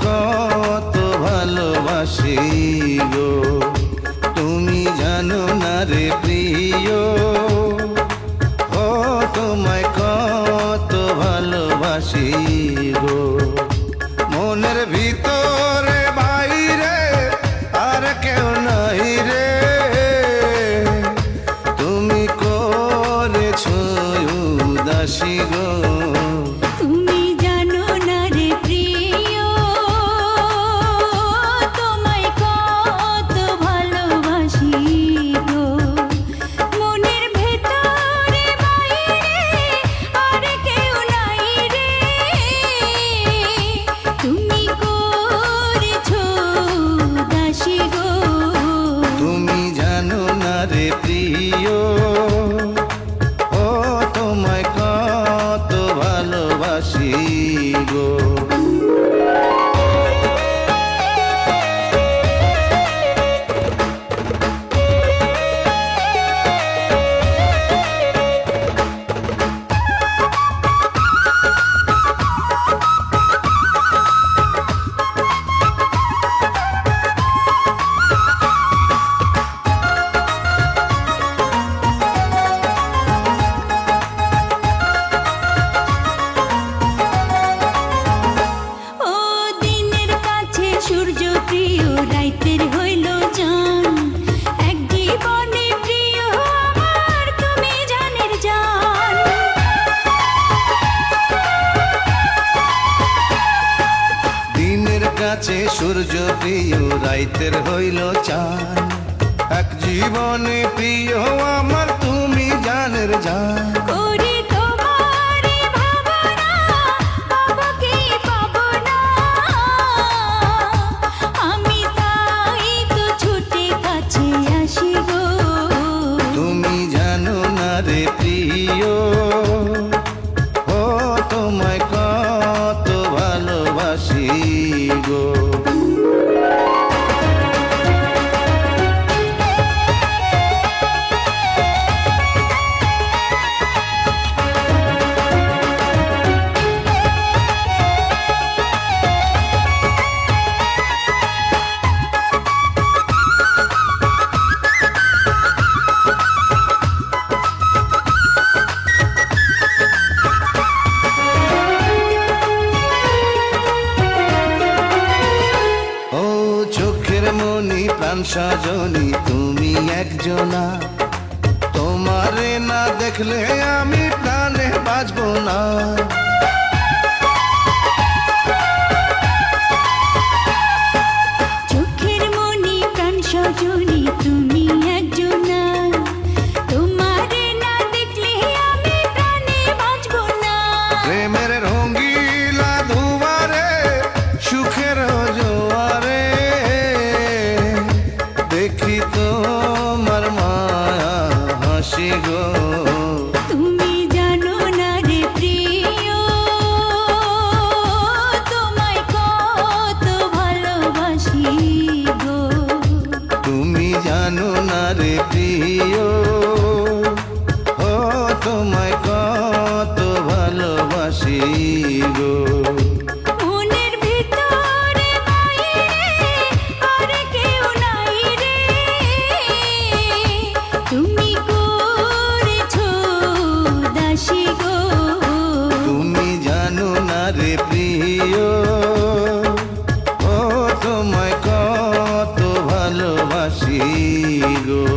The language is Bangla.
কত ভালোবাসি গো, তুমি জানো না রে প্রিয়, ও তোমায় কত ভালোবাসি গো। মনের ভিতরে বাইরে আর কেউ নাই রে, তুমি করেছো উদাসী গো। তুমি জানো না রে প্রিয়, তোমায় কত ভালোবাসি গো। মনের ভেতরে বাইরে আর কেউ নাই রে, তুমি করেছো দাসী গো। তুমি জানো না রে প্রিয়, ও তোমায় কত ভালোবাসি গো। ও দিনের কাছে সূর্য প্রিয়, রাইতের হইল জান, এক জীবনে প্রিয় আমার তুমি জানের জান। দিনের কাছে সূর্য প্রিয়, রাইতের হইল চাঁদ, এক জীবনে প্রিয় আমার তুমি জানের জান। করি তোমারে ভাবনা, পাবো কি পাবো না, আমি তাই তো ছুটে কাছে আসি গো। তুমি জানো না রে প্রিয়, ও তোমায় কত ভালোবাসি গো। ও চোখের মনি প্রাণ সজনী তুমি একজনা, তোমারে না দেখলে আমি প্রাণে বাঁচবো না। চোখের মনি প্রাণ সজনী তুমি একজনা, তোমারে না দেখলে আমি প্রাণে বাঁচবো না। প্রেমের রঙ্গিলা দুয়ারে, সুখের জোয়ারে, দেখি তোমার মায়া হাসি গো। তুমি জানো না রে প্রিয়, তোমায় কত ভালোবাসি গো। তুমি জানো না রে প্রিয়, ও তোমায় কত ভালোবাসি গো। মনের ভিতরে বাইরে আর কেউ নাই রে, তুমি করেছো দাসী গো। তুমি জানো না রে প্রিয়, ও তোমায় কত ভালোবাসি গো।